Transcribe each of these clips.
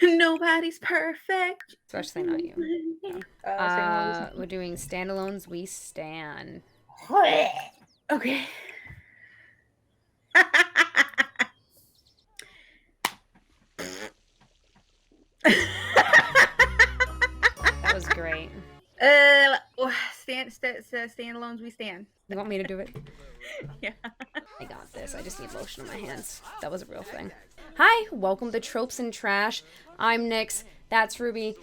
Nobody's perfect. Especially not you. No. We're doing Standalones We Stan. Okay. That was great. Standalones we stand. You want me to do it? Yeah. I got this. I just need lotion on my hands. That was a real thing. Hi, welcome to Tropes and Trash. I'm Nyx. That's Ruby.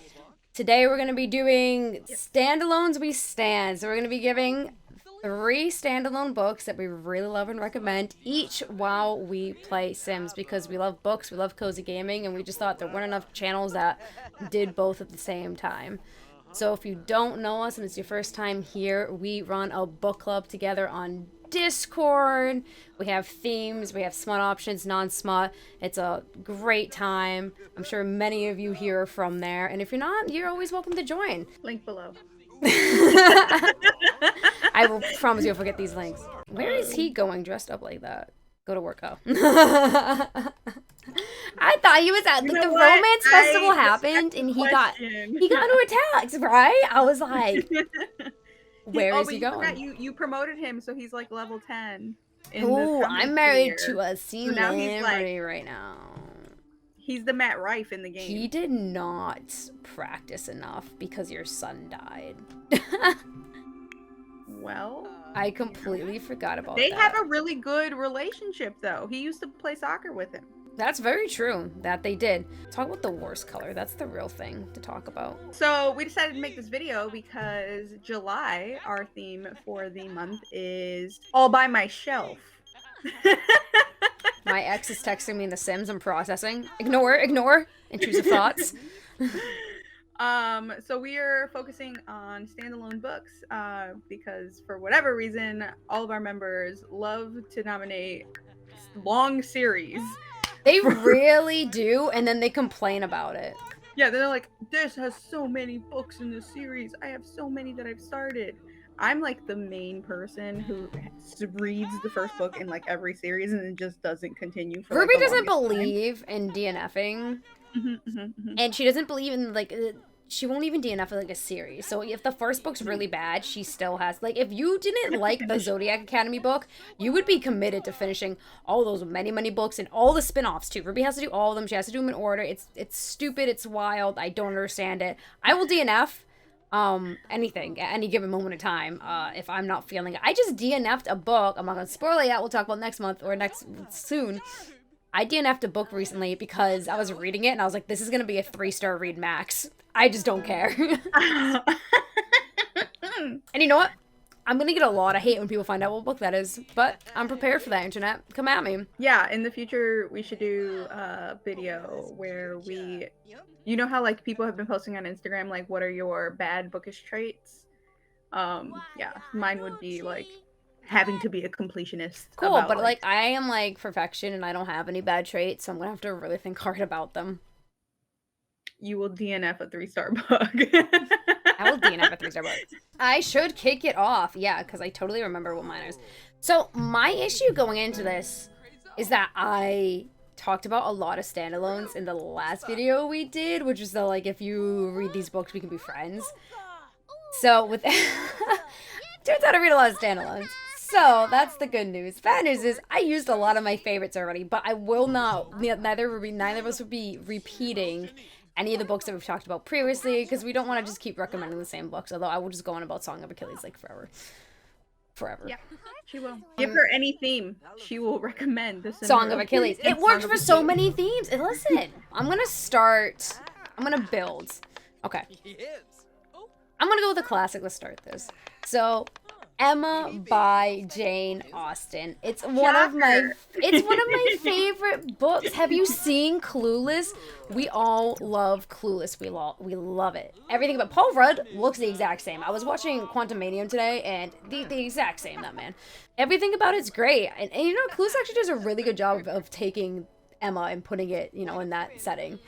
Today we're going to be doing Standalones We Stan. So we're going to be giving 3 standalone books that we really love and recommend, each while we play Sims, because we love books, we love cozy gaming, and we just thought there weren't enough channels that did both at the same time. So if you don't know us and it's your first time here, we run a book club together on Discord. We have themes, we have smut options, non-smut. It's a great time. I'm sure many of you here are from there, and if you're not, you're always welcome to join. Link below. I will promise you'll forget these links. Where is he going dressed up like that? Go to work. Oh. I thought he was at like, the romance festival happened and he got into attacks, right? I was like, where is he going? You promoted him, so he's like level 10. Oh, I'm married to a celebrity right now. He's the Matt Rife in the game. He did not practice enough because your son died. Well, I completely forgot about that. They have a really good relationship, though. He used to play soccer with him. That's very true, that they did. Talk about the worst color. That's the real thing to talk about. So we decided to make this video because July, our theme for the month, is all by my shelf. My ex is texting me in The Sims. I'm processing. Ignore. Intrusive thoughts. So we are focusing on standalone books because for whatever reason, all of our members love to nominate long series. They really do, and then they complain about it. Yeah, they're like, this has so many books in this series. I have so many that I've started. I'm like the main person who reads the first book in like every series and then just doesn't continue. For, Ruby doesn't believe in DNFing, and she doesn't believe in like she won't even DNF like a series. So if the first book's really bad, she still has like if you didn't like the Zodiac Academy book, you would be committed to finishing all those many books and all the spin-offs too. Ruby has to do all of them. She has to do them in order. It's stupid. It's wild. I don't understand it. I will DNF. Anything at any given moment of time, if I'm not feeling it. I just DNF'd a book. I'm not gonna spoil it yet. We'll talk about next month or soon. I DNF'd a book recently because I was reading it and I was like, this is gonna be a 3-star read max. I just don't care. And you know what? I'm gonna get a lot of hate when people find out what book that is, but I'm prepared for that, internet. Come at me. Yeah, in the future, we should do a video where we... You know how, like, people have been posting on Instagram, like, what are your bad bookish traits? Yeah, mine would be, like, having to be a completionist. Cool, but, like, I am, like, perfection, and I don't have any bad traits, so I'm gonna have to really think hard about them. You will DNF a 3-star book. I will DNF a 3-star book. I should kick it off, yeah, because I totally remember what mine is. So, my issue going into this is that I talked about a lot of standalones in the last video we did, which is the, like, if you read these books, we can be friends. So, with... turns out I read a lot of standalones. So, that's the good news. Bad news is, I used a lot of my favorites already, but I will not... Neither of us would be repeating any of the books that we've talked about previously, because we don't want to just keep recommending the same books, although I will just go on about Song of Achilles, like, forever. Yeah, she will. Give her any theme. She will recommend the Song of Achilles. It works for so many themes. And listen, I'm going to build. Okay. I'm going to go with a classic. Let's start this. So, Emma by Jane Austen. It's one of my favorite books. Have you seen Clueless? We all love Clueless. We love it. Everything about Paul Rudd looks the exact same. I was watching Quantum Manium today, and the exact same, that man. Everything about it's great. And you know, Clueless actually does a really good job of taking Emma and putting it, you know, in that setting.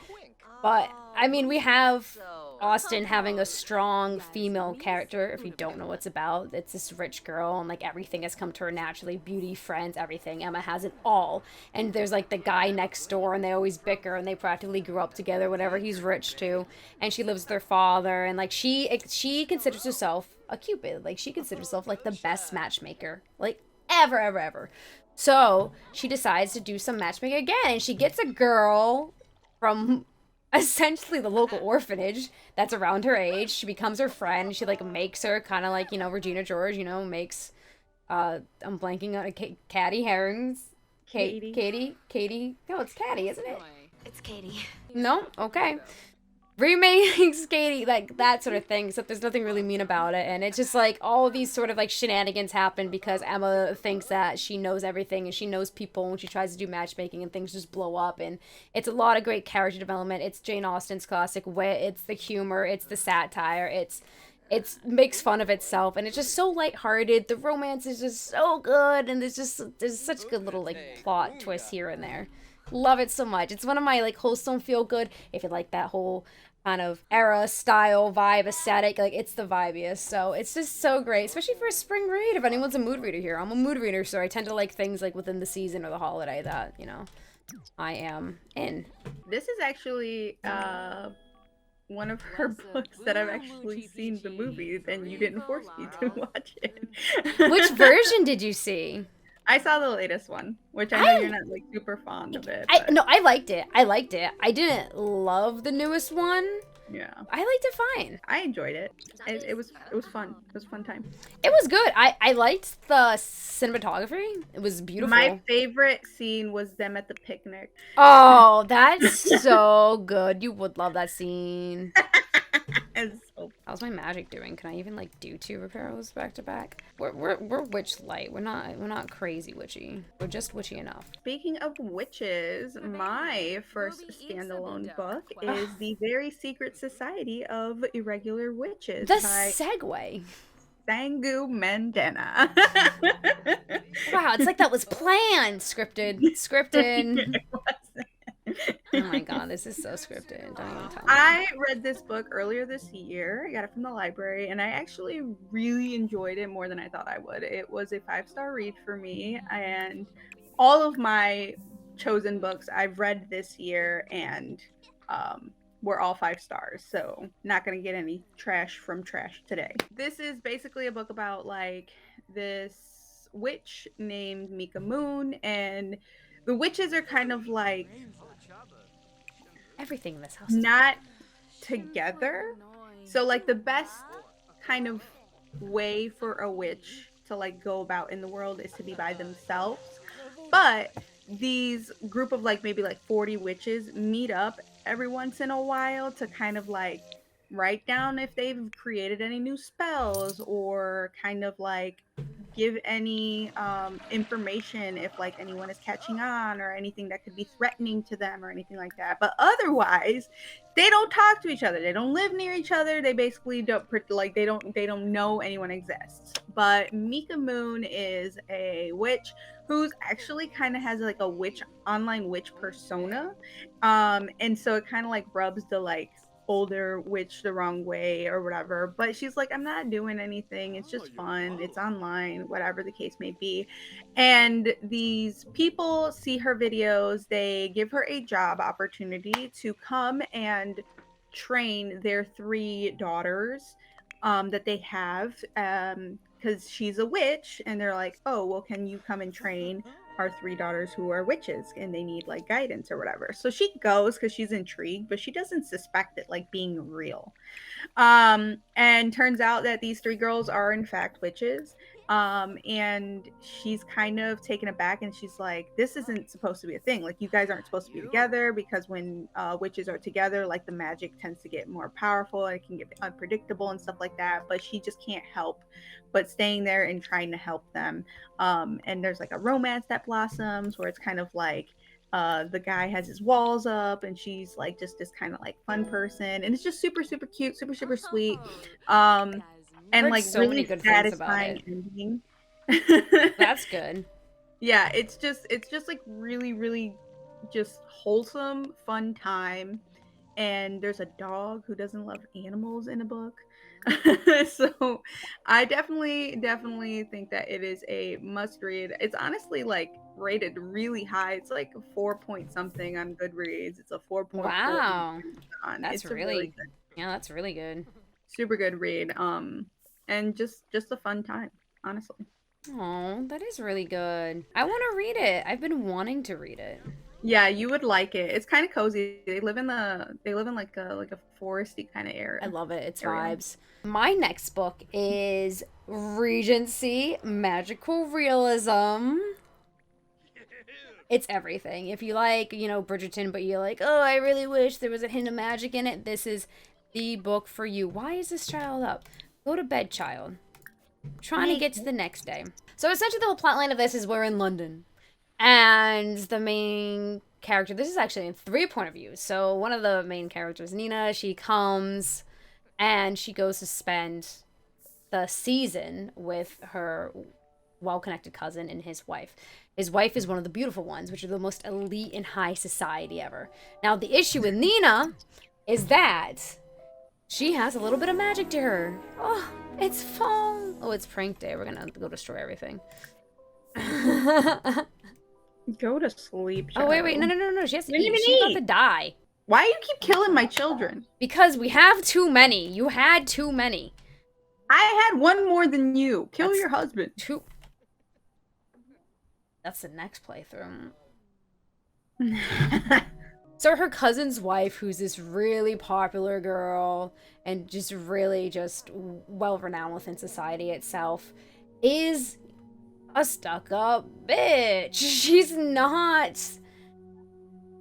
But I mean, we have Austin having a strong female character. If you don't know what's about, it's this rich girl and like everything has come to her naturally, beauty, friends, everything. Emma has it all, and there's like the guy next door and they always bicker and they practically grew up together, whatever. He's rich too, and she lives with her father, and like she considers herself a cupid. Like she considers herself like the best matchmaker like ever. So she decides to do some matchmaking again, and she gets a girl from essentially the local orphanage that's around her age. She becomes her friend. She like makes her kind of like, you know, Regina George, you know, makes I'm blanking on Caddy Herring's Katie. No, it's Caddy, isn't it? It's Katie. No? Okay. Remakes Katie, like that sort of thing, except there's nothing really mean about it, and it's just like all of these sort of like shenanigans happen because Emma thinks that she knows everything and she knows people, and she tries to do matchmaking and things just blow up, and it's a lot of great character development. It's Jane Austen's classic wit, it's the humor, it's the satire, it's makes fun of itself, and it's just so lighthearted. The romance is just so good, and there's such good little like plot twists here and there. Love it so much. It's one of my like wholesome feel good. If you like that whole kind of era, style, vibe, aesthetic, like it's the vibiest. So it's just so great, especially for a spring read. If anyone's a mood reader here, I'm a mood reader, so I tend to like things like within the season or the holiday that, you know, I am in. This is actually one of her books that I've actually seen the movie, and you didn't force me to watch it. Which version did you see? I saw the latest one, which I know you're not like super fond of it. No, I liked it. I didn't love the newest one. Yeah, I liked it fine. I enjoyed it. It was fun. It was a fun time. It was good. I liked the cinematography. It was beautiful. My favorite scene was them at the picnic. Oh, that's so good. You would love that scene. How's my magic doing? Can I even like do 2 repairs back to back? We're witch light. We're not crazy witchy. We're just witchy enough. Speaking of witches, my first standalone book is The Very Secret Society of Irregular Witches The by segue. Sangu Mandana. Wow, it's like that was planned. Scripted. Oh my god, this is so scripted. Don't even tell me. I read this book earlier this year. I got it from the library, and I actually really enjoyed it more than I thought I would. It was a 5-star read for me, and all of my chosen books I've read this year, and were all 5 stars. So not gonna get any trash from trash today. This is basically a book about like this witch named Mika Moon, and the witches are kind of like everything in this house not together. So like the best kind of way for a witch to like go about in the world is to be by themselves. But these group of like maybe like 40 witches meet up every once in a while to kind of like write down if they've created any new spells, or kind of like give any information if like anyone is catching on or anything that could be threatening to them or anything like that. But otherwise they don't talk to each other, they don't live near each other, they basically don't like they don't know anyone exists. But Mika Moon is a witch who's actually kind of has like a witch online witch persona, and so it kind of like rubs the like older witch the wrong way or whatever. But she's like, I'm not doing anything, it's just fun, it's online, whatever the case may be. And these people see her videos, they give her a job opportunity to come and train their 3 daughters that they have, because she's a witch, and they're like, oh well, can you come and train our 3 daughters who are witches and they need like guidance or whatever. So she goes because she's intrigued, but she doesn't suspect it like being real. And turns out that these 3 girls are in fact witches. And she's kind of taken aback, and she's like, this isn't supposed to be a thing, like you guys aren't supposed to be together, because when witches are together, like the magic tends to get more powerful and it can get unpredictable and stuff like that. But she just can't help but staying there and trying to help them. And there's like a romance that blossoms where it's kind of like the guy has his walls up and she's like just this kind of like fun person, and it's just super cute, super sweet, and like so really many good things about satisfying it. ending. That's good. Yeah, it's just like really just wholesome fun time. and there's a dog who doesn't love animals in a book. So I definitely think that it is a must read. It's honestly like rated really high. It's like a 4 point something on Goodreads. It's a 4.4 on Wow. Amazon. That's It's a really really, good, yeah, that's really good. super good read. And just a fun time, honestly. Oh, that is really good. I want to read it. I've been wanting to read it. Yeah, you would like it. It's kind of cozy. They live in like a foresty kind of I area. love it. It's Area. vibes. My next book is Regency Magical Realism. It's everything. If you like, Bridgerton, but you're like, oh, I really wish there was a hint of magic in it, this is the book for you. Why is this child up? Go to bed, child. Trying to Hey, get to the next day. So essentially, the whole plotline of this is we're in London, and the main character. This is actually in 3 point of views. So one of the main characters, Nina, she comes and she goes to spend the season with her well-connected cousin and his wife. His wife is one of the beautiful ones, which are the most elite in high society ever. Now the issue with Nina is that she has a little bit of magic to her. Oh, it's fall. Oh, it's prank day. We're gonna go destroy everything. Oh, go to sleep, wait. child. No. She has You to didn't eat. even She's about to eat. die. Why do you keep killing my children? Because we have too many. You had too many. I had one more than you. Kill That's your husband. too. That's the next playthrough. So her cousin's wife, who's this really popular girl and just really just well renowned within society itself, is a stuck-up bitch. She's not.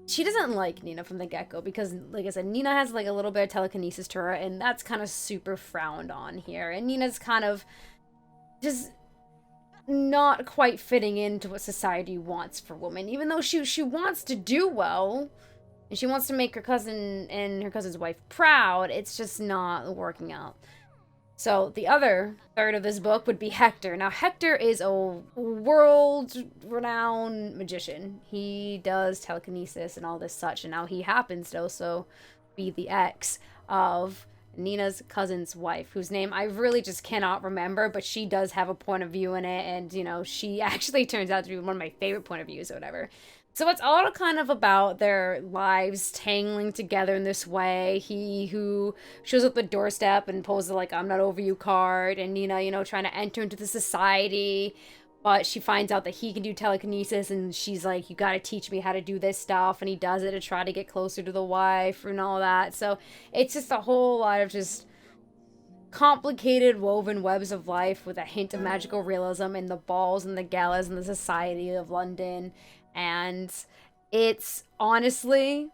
She doesn't like Nina from the get-go because, like I said, Nina has like a little bit of telekinesis to her, and that's kind of super frowned on here. And Nina's kind of just not quite fitting into what society wants for women, even though she wants to do well and she wants to make her cousin and her cousin's wife proud. It's just not working out. So the other third of this book would be Hector. Now Hector is a world-renowned magician. He does telekinesis and all this such, and now he happens to also be the ex of Nina's cousin's wife, whose name I really just cannot remember, but she does have a point of view in it, and she actually turns out to be one of my favorite point of views or whatever. So it's all kind of about their lives tangling together in this way. He who shows up at the doorstep and pulls the, like, I'm not over you card, and Nina, trying to enter into the society, but she finds out that he can do telekinesis, and she's like, you gotta teach me how to do this stuff, and he does it to try to get closer to the wife and all that. So it's just a whole lot of just complicated woven webs of life with a hint of magical realism in the balls and the galas and the society of London. And it's honestly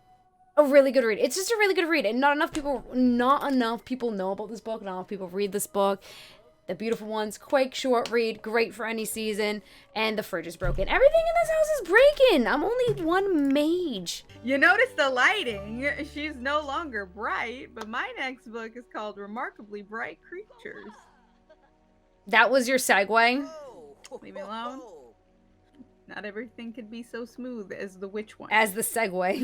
a really good read. It's just a really good read, and not enough people know about this book. Not enough people read this book. The Beautiful Ones, quick, short read, great for any season, and the fridge is broken. Everything in this house is breaking. I'm only one mage. You notice the lighting. She's no longer bright, but my next book is called Remarkably Bright Creatures. That was your segue? Leave me alone. Not everything could be so smooth as the witch one. As the segue.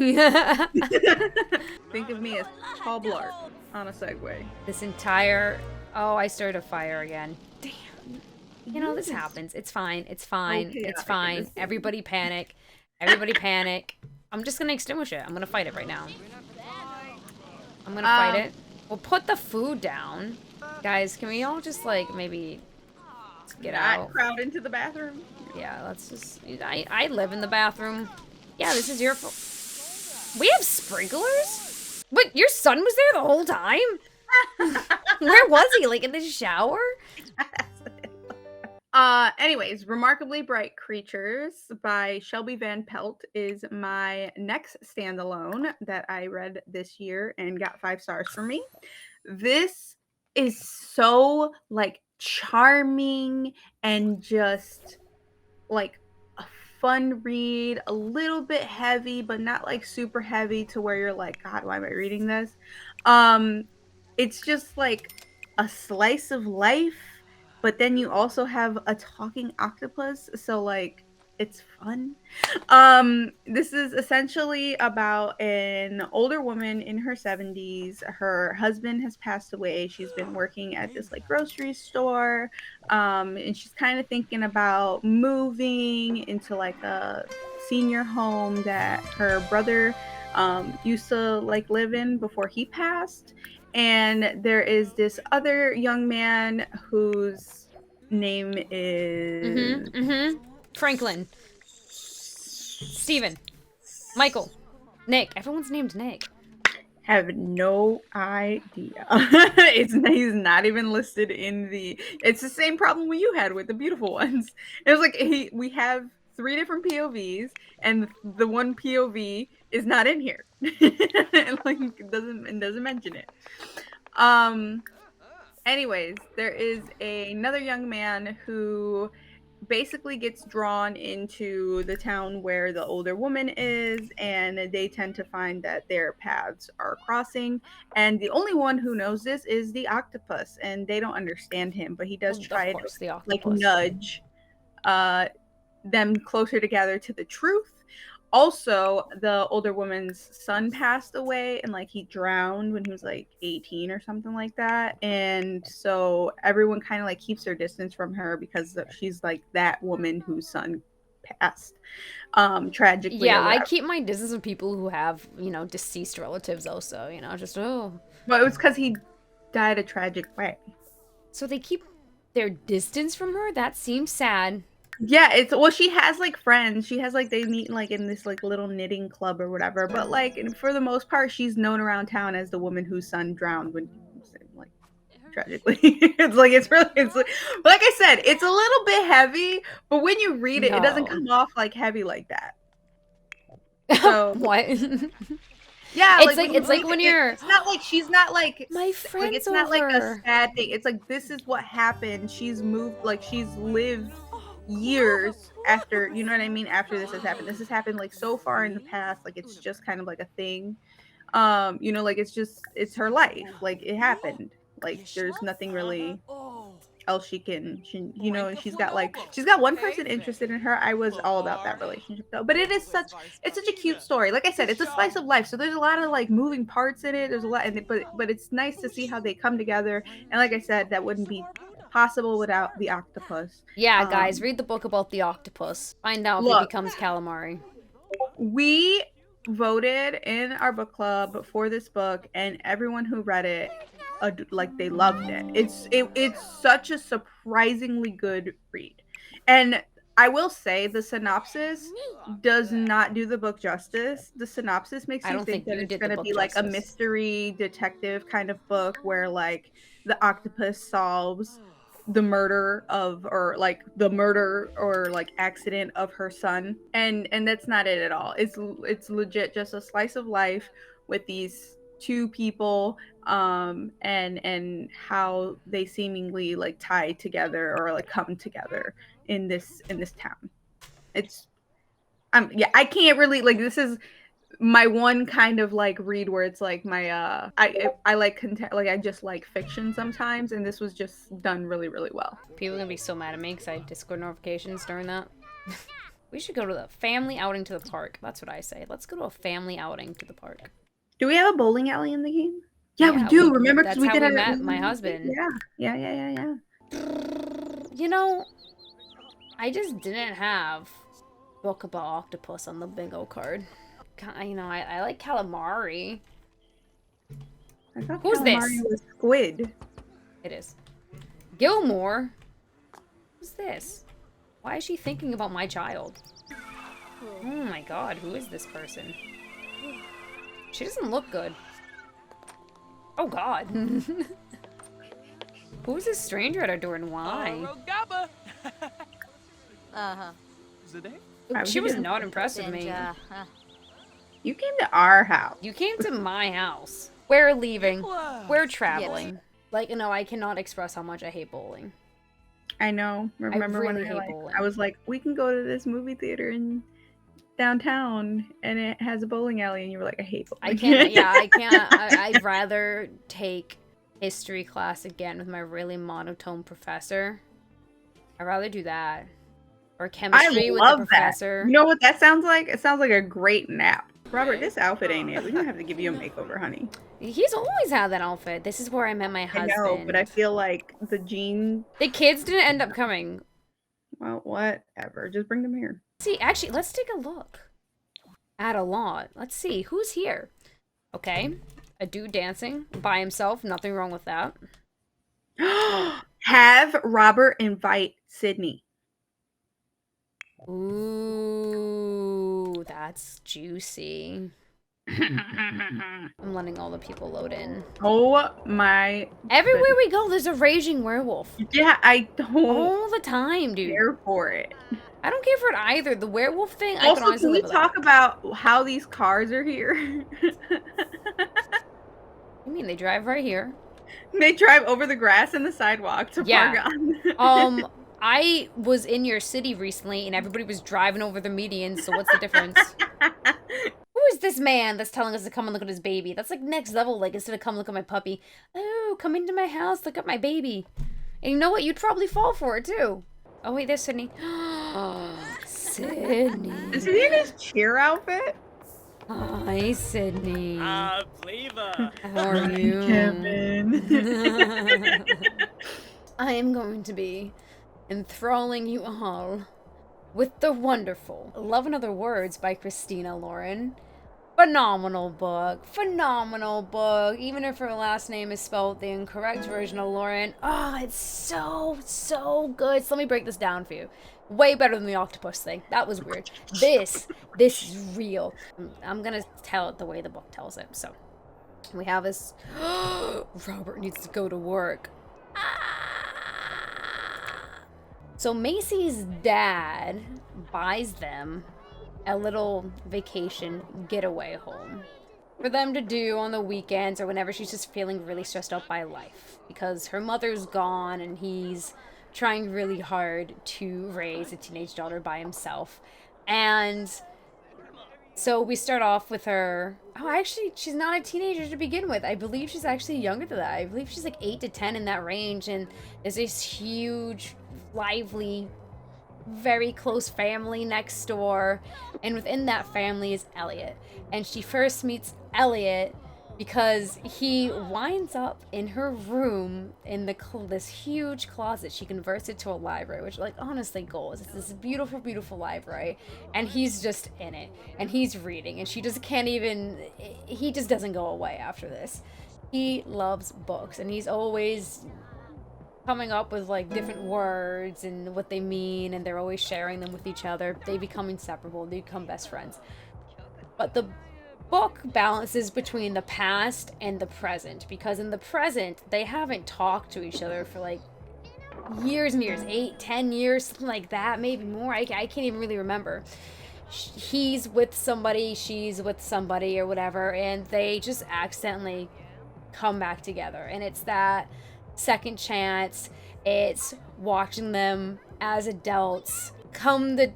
Think of me as Paul Blart on a Segway. This entire... Oh, I started a fire again. Damn. This happens. It's fine. It's fine. Okay, it's fine. Everybody panic. Everybody panic. I'm just gonna extinguish it. I'm gonna fight it right now. I'm gonna fight it. We'll put the food down. Guys, can we all just, like, maybe get out? Crowd into the bathroom? Yeah, let's just... I live in the bathroom. Yeah, this is your fault. We have sprinklers? But your son was there the whole time? Where was he? Like, in the shower? Anyways, Remarkably Bright Creatures by Shelby Van Pelt is my next standalone that I read this year and got 5 stars for me. This is so, like, charming and just, like, a fun read, a little bit heavy, but not, like, super heavy to where you're like, God, why am I reading this? It's just, like, a slice of life, but then you also have a talking octopus, so, like, it's fun. This is essentially about an older woman in her 70s. Her husband has passed away. She's been working at this like grocery store. And she's kind of thinking about moving into like a senior home that her brother used to like live in before he passed. And there is this other young man whose name is Franklin, Steven, Michael, Nick. Everyone's named Nick. have no idea. He's not even listed in the. It's the same problem you had with the beautiful ones. It was like we have three different POVs, and the one POV is not in here. Like it doesn't mention it. Um. Anyways, there is another young man who basically gets drawn into the town where the older woman is, and they tend to find that their paths are crossing. And the only one who knows this is the octopus, and they don't understand him, but he does Well, of try to course, the like octopus. nudge uh, them closer together to the truth. Also, the older woman's son passed away and like he drowned when he was like 18 or something like that. And so everyone kind of like keeps their distance from her because she's like that woman whose son passed tragically Yeah, or I whatever. keep my distance with people who have, deceased relatives also, just, oh. But it was because he died a tragic way. So they keep their distance from her? That seems sad. Yeah, it's well, she has like friends. She has like they meet like in this like little knitting club or whatever. But like for the most part, she's known around town as the woman whose son drowned when like tragically. Like I said, it's a little bit heavy, but when you read it, it doesn't No. come off like heavy like that. So What? yeah, It's like like when you it's like read when it, you're it's not like she's not my like friend's it's not like a over. sad thing. It's like this is what happened. She's moved like she's lived years after, you know what I mean, after this has happened. This has happened like so far in the past, like it's just kind of like a thing. Like it's her life. Like it happened. Like there's nothing really else she's got one person interested in her. I was all about that relationship though, but it's such a cute story. Like I said, it's a slice of life, so there's a lot of like moving parts in it. There's a lot, but it's nice to see how they come together. And like I said, that wouldn't be possible without the octopus. Yeah, guys, um read the book about the octopus. Find out if he Look, becomes calamari. we voted in our book club for this book, and everyone who read it like they loved it. It's such a surprisingly good read. And I will say the synopsis does not do the book justice. The synopsis makes I you don't think think that you it's did going the to book be like a justice. mystery detective kind of book where like the octopus solves the murder of or like accident of her son, and that's not it at all. It's legit just a slice of life with these two people, and how they seemingly like tie together or like come together in this town. It's yeah, I can't really like this is my one kind of like read where it's like my I like content, like I just like fiction sometimes, and this was just done really really well. People are gonna be so mad at me because I had Discord notifications during that. We should go to the family outing to the park. That's what I say. Let's go to a family outing to the park. Do we have a bowling alley in the game? Yeah, we Yeah, do. Remember, because that's we how did we our met my husband. yeah, yeah, yeah, yeah, yeah. You know, I just didn't have book about octopus on the bingo card. I like calamari. I thought Who's calamari this? was squid. It is. Gilmore? Who's this? Why is she thinking about my child? Oh my god, who is this person? She doesn't look good. Oh god. Who's this stranger at our door and why? Uh-huh. She was not impressed with me. You came to our house. You came to my house. We're leaving. We're traveling. Like, I cannot express how much I hate bowling. I know. Remember really when hate bowling. I was like, we can go to this movie theater in downtown, and it has a bowling alley, and you were like, I hate bowling. I can't. Yeah, I can't. I'd rather take history class again with my really monotone professor. I'd rather do that. or I chemistry with the love that. You professor. know what that sounds like? It sounds like a great nap. Robert, this outfit ain't it. We're gonna have to give you a makeover, honey. He's always had that outfit. This is where I met my I know, but I husband. feel like the jeans. The kids didn't end up coming. Well, whatever. Just bring them here. See, actually, let's take a look at a lot. Let's see who's here. Okay, a dude dancing by himself. Nothing wrong with that. Have Robert invite Sydney. Ooh, that's juicy. I'm letting all the people load in. Oh my. Everywhere we go, there's a raging werewolf. Yeah, I don't All the time, dude. care for it. I don't care for it either. The werewolf thing, I Also, can honestly can we live with talk that. about how these cars are here? You mean they drive right here? They drive over the grass and the sidewalk to park on. I was in your city recently and everybody was driving over the median, so what's the difference? Who is this man that's telling us to come and look at his baby? That's like next level, like instead of come look at my puppy. Oh, come into my house, look at my baby. And you know what? You'd probably fall for it too. Oh wait, there's Sydney. Sydney. Is he in his cheer outfit? Hi, Sydney. Flavor. How are you? Kevin. I am going to be enthralling you all with the wonderful Love and Other Words by Christina Lauren. Phenomenal book. Phenomenal book. Even if her last name is spelled the incorrect version of Lauren. Oh, it's so good. So let me break this down for you. Way better than the octopus thing. That was weird. This is real. I'm gonna tell it the way the book tells it. So we have this. Robert needs to go to work. So Macy's dad buys them a little vacation getaway home for them to do on the weekends or whenever she's just feeling really stressed out by life because her mother's gone and he's trying really hard to raise a teenage daughter by himself. And so we start off with her. Oh, actually, she's not a teenager to begin with. I believe she's actually younger than that. I believe she's like 8 to 10 in that range. And there's this huge, lively, very close family next door. And within that family is Elliot. And she first meets Elliot because he winds up in her room in this huge closet. She converts it to a library, which like honestly goals. It's this beautiful, beautiful library, and he's just in it, and he's reading, and she just can't even. He just doesn't go away after this. He loves books, and he's always coming up with like different words and what they mean, and they're always sharing them with each other. They become inseparable. They become best friends. But the book balances between the past and the present, because in the present they haven't talked to each other for like years and years, 8-10 years, something like that, maybe more. I can't even really remember. He's with somebody, she's with somebody or whatever, and they just accidentally come back together, and it's that second chance. It's watching them as adults come to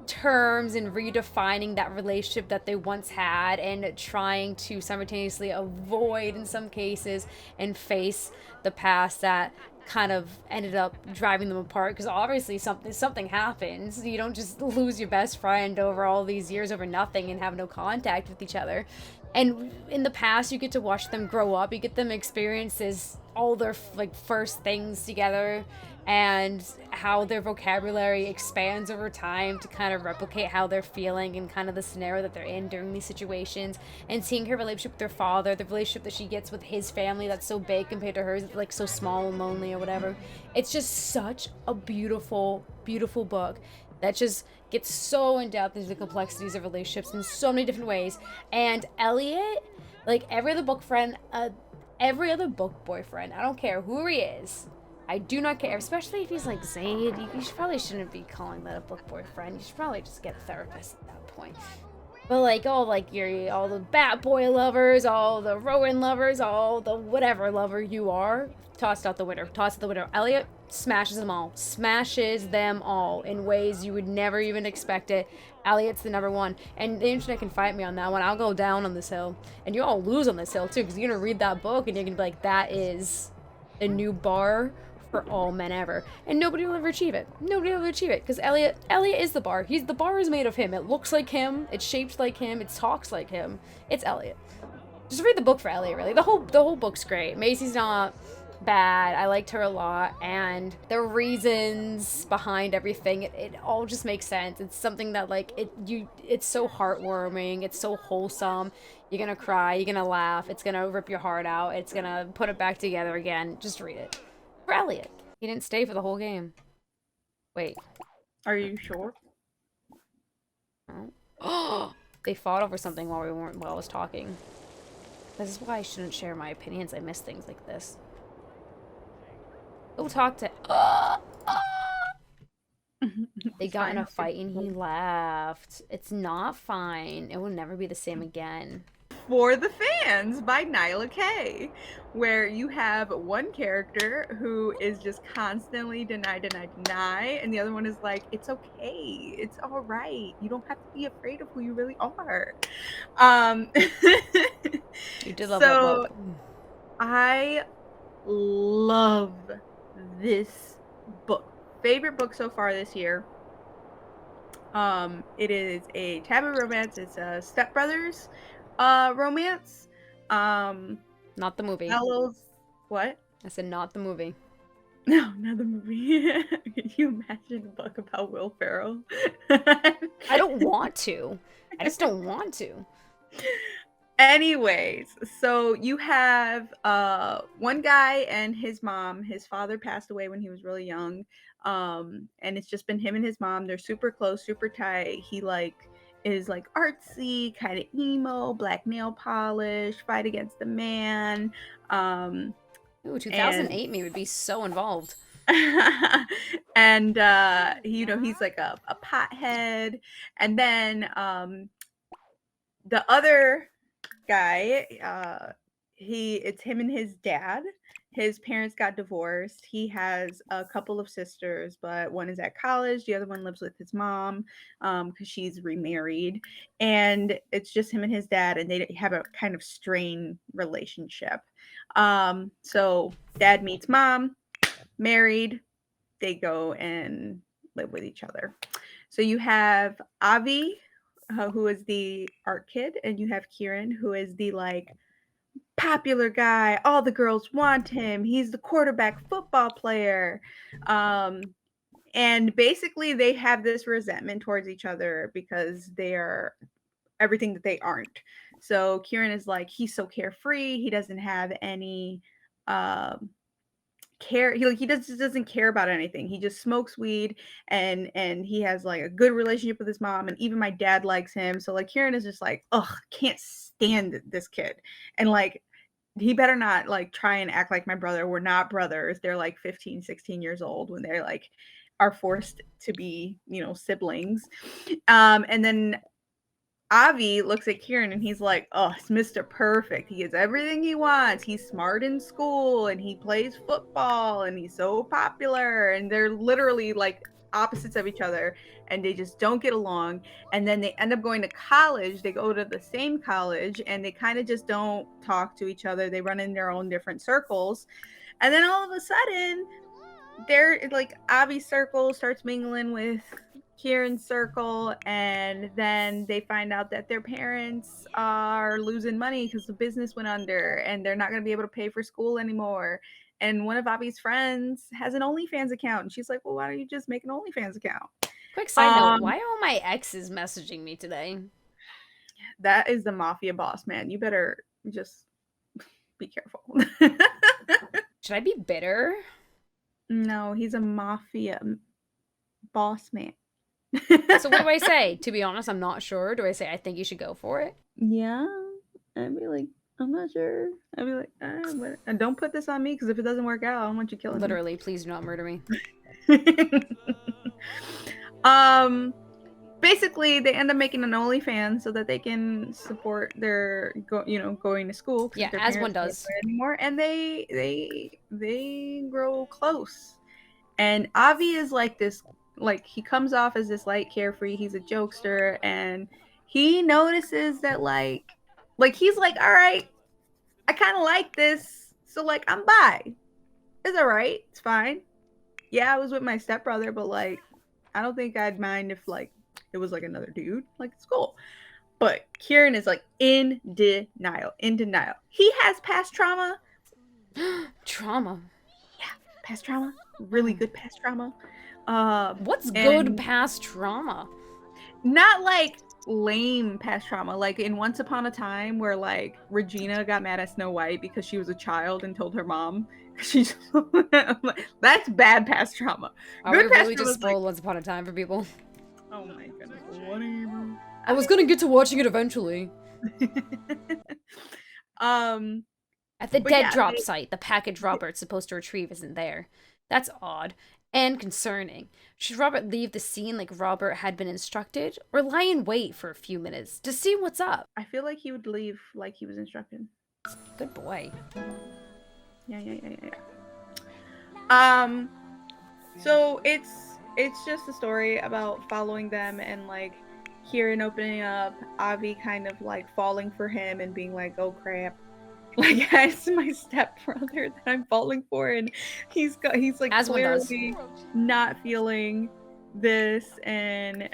terms and redefining that relationship that they once had and trying to simultaneously avoid in some cases and face the past that kind of ended up driving them apart, because obviously something happens. You don't just lose your best friend over all these years over nothing and have no contact with each other. And in the past you get to watch them grow up, you get them experiences all their like first things together, and how their vocabulary expands over time to kind of replicate how they're feeling and kind of the scenario that they're in during these situations, and seeing her relationship with their father, the relationship that she gets with his family that's so big compared to hers, like so small and lonely or whatever. It's just such a beautiful, beautiful book that just gets so in depth into the complexities of relationships in so many different ways. And Elliot, like every other book boyfriend, I don't care who he is, I do not care, especially if he's like Zayd. You probably shouldn't be calling that a book boyfriend. You should probably just get a therapist at that point. But like all the Bat Boy lovers, all the Rowan lovers, all the whatever lover you are, tossed out the window. Tossed out the window. Elliot smashes them all. Smashes them all in ways you would never even expect it. Elliot's the number one. And the internet can fight me on that one. I'll go down on this hill. And you all lose on this hill too, because you're going to read that book and you're going to be like, that is a new bar for all men ever, and nobody will ever achieve it. Nobody will ever achieve it because Elliot is the bar. The bar is made of him. It looks like him. It's shaped like him. It talks like him. It's Elliot. Just read the book for Elliot. Really, the whole book's great. Macy's not bad. I liked her a lot, and the reasons behind everything, it all just makes sense. It's something that like it's so heartwarming. It's so wholesome. You're gonna cry. You're gonna laugh. It's gonna rip your heart out. It's gonna put it back together again. Just read it. For Elliot. He didn't stay for the whole game. Wait. Are you sure? Oh. They fought over something while I was talking. This is why I shouldn't share my opinions. I miss things like this. Go talk to. They got in a fight and he laughed. It's not fine. It will never be the same again. For the Fans by Nyla K, where you have one character who is just constantly deny, and the other one is like, it's okay, it's all right, you don't have to be afraid of who you really are. You did love that book. I love this book. Favorite book so far this year. It is a taboo romance. It's a stepbrothers romance. Not the movie. What? I said not the movie. No, not the movie. Can you imagine a book about Will Ferrell? I don't want to. I just don't want to. Anyways, so you have one guy and his mom. His father passed away when he was really young. And it's just been him and his mom. They're super close, super tight. He is artsy, kind of emo, black nail polish, fight against the man. Ooh, 2008 me would be so involved. And he's like a pothead. And then the other guy, it's him and his dad. His parents got divorced. He has a couple of sisters, but one is at college. The other one lives with his mom because she's remarried. And it's just him and his dad, and they have a kind of strained relationship. So dad meets mom, married. They go and live with each other. So you have Avi, who is the art kid, and you have Kieran, who is the popular guy. All the girls want him. He's the quarterback football player. And basically they have this resentment towards each other because they are everything that they aren't. So Kieran is like, he's so carefree. He doesn't have any care. He doesn't care about anything. He just smokes weed, and he has a good relationship with his mom, and even my dad likes him. So Kieran is just like, ugh, can't stand this kid. And he better not try and act like my brother. We're not brothers. They're 15, 16 years old when they're are forced to be, siblings. And then Avi looks at Kieran and he's like, oh, it's Mr. Perfect. He gets everything he wants. He's smart in school and he plays football and he's so popular. And they're literally opposites of each other, and they just don't get along. And then they end up going to college. They go to the same college and they kind of just don't talk to each other. They run in their own different circles. And then all of a sudden, they're Avi's circle starts mingling with Kieran's circle, and then they find out that their parents are losing money because the business went under and they're not going to be able to pay for school anymore. And one of Avi's friends has an OnlyFans account, and she's like, well, why don't you just make an OnlyFans account? Quick side note, why are all my exes messaging me today? That is the mafia boss, man. You better just be careful. Should I be bitter? No, he's a mafia boss man. So what do I say? To be honest, I'm not sure. Do I say I think you should go for it? Yeah. I'd be like, I'm not sure. I'd be like, and don't put this on me, because if it doesn't work out, I don't want you killing Literally, please do not murder me. Basically, they end up making an OnlyFans so that they can support their going to school. Yeah, their as one parents does. can't anymore, and they grow close. And Avi is this, he comes off as this light carefree. He's a jokester, and he notices that he's like, all right, I kind of like this, so I'm bi. It's all right. It's fine. Yeah, I was with my stepbrother, but like, I don't think I'd mind if like it was like another dude. Like, it's cool. But Kieran is like in denial, in denial. He has past trauma. Trauma. Yeah, past trauma. Really Oh. good past trauma. Um, What's good and past trauma? not like lame past trauma. Like in Once Upon a Time, where like Regina got mad at Snow White because she was a child and told her mom. She's that's bad past trauma. Are we Good past really trauma just is like, spoiled Once Upon a Time for people? oh my goodness, whatever. I was gonna get to watching it eventually. um, At the but dead yeah, drop site, the package they Robert's supposed to retrieve isn't there. That's odd. And concerning. Should Robert leave the scene like Robert had been instructed, or lie in wait for a few minutes to see what's up? I feel like he would leave like he was instructed. Good boy. Yeah. So it's just a story about following them and like Kieran opening up, Avi kind of like falling for him and being like, "Oh crap." Like it's my stepbrother that I'm falling for, and he's like As one does. clearly not feeling this, and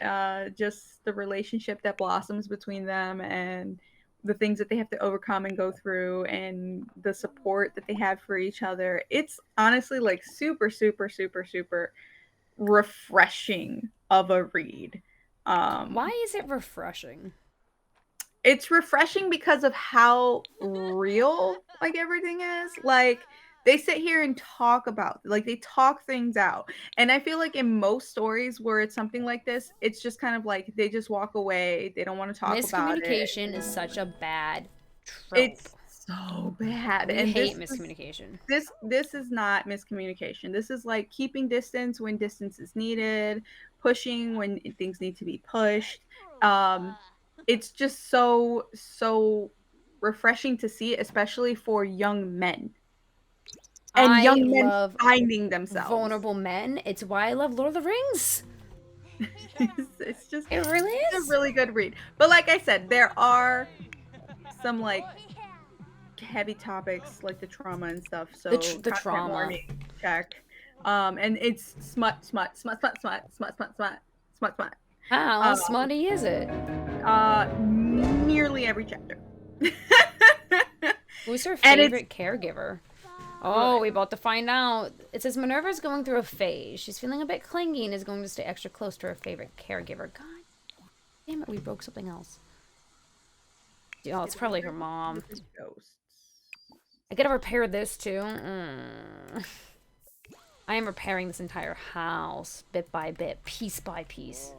just the relationship that blossoms between them, and the things that they have to overcome and go through, and the support that they have for each other. It's honestly like super refreshing of a read. Why is it refreshing? It's refreshing because of how real like everything is. Like they sit here and talk about like they talk things out. And I feel like in most stories where it's something like this, it's just kind of like they just walk away. They don't want to talk about it. Miscommunication is such a bad trope. It's so bad. We And hate miscommunication. this is not miscommunication. This is like keeping distance when distance is needed, pushing when things need to be pushed. Um it's just so refreshing to see, especially for young men and I young men love finding themselves. vulnerable men. It's why I love Lord of the Rings. It's just It really it's a is. really good read. But like I said, there are some like heavy topics like the trauma and stuff. So The content trauma. warning, check. And it's smut. How Um, smutty is it? nearly every chapter. Who's her And it's favorite caregiver? Oh, we about to find out. It says Minerva's going through a phase. She's feeling a bit clingy and is going to stay extra close to her favorite caregiver. God damn it, we broke something else. Oh, it's probably her mom. ghosts. I gotta repair this too. I am repairing this entire house, bit by bit, piece by piece.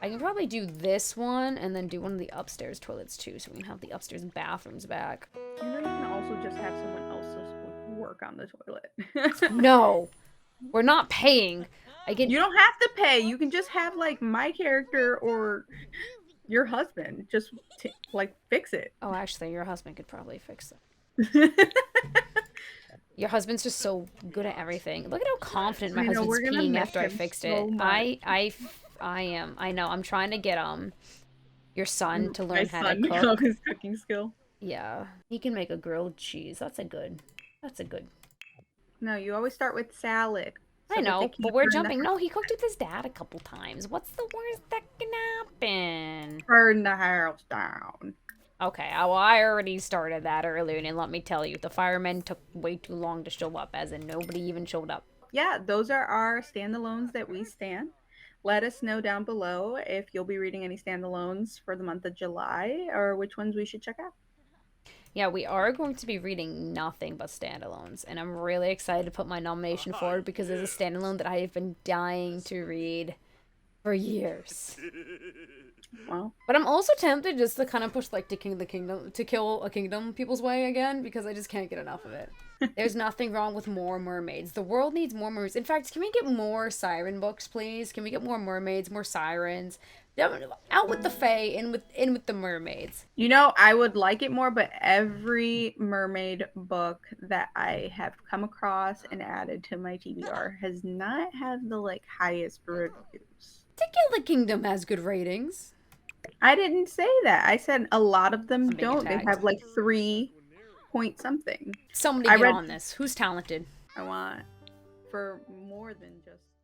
I can probably do this one and then do one of the upstairs toilets too, so we can have the upstairs bathrooms back. You know, you can also just have someone else work on the toilet. No, we're not paying. You don't have to pay. You can just have like my character or your husband just like fix it. Oh, actually, your husband could probably fix it. Your husband's just so good at everything. Look at how confident my husband's peeing after I fixed it. I am. I know. I'm trying to get your son to learn how to cook. His cooking skill. Yeah, he can make a grilled cheese. That's a good. No, you always start with salad. I know, but we're jumping. No, he cooked with his dad a couple times. What's the worst that can happen? Burn the house down. Okay, well, I already started that earlier, and let me tell you, the firemen took way too long to show up, as in nobody even showed up. Yeah, those are our standalones that we stand. Let us know down below if you'll be reading any standalones for the month of July or which ones we should check out. Yeah, we are going to be reading nothing but standalones, and I'm really excited to put my nomination forward because it's a standalone that I have been dying to read for years. Well, but I'm also tempted just to kind of push like to kill a kingdom people's way again because I just can't get enough of it. There's nothing wrong with more mermaids. The world needs more mermaids. In fact, can we get more siren books, please? Can we get more mermaids, more sirens? Out with the fae, in with the mermaids. You know, I would like it more, but every mermaid book that I have come across and added to my TBR has not had the like highest reviews. Tequila Kingdom has good ratings. I didn't say that. I said a lot of them don't. They have like 3 point something. Somebody get on this. Who's talented? I want for more than just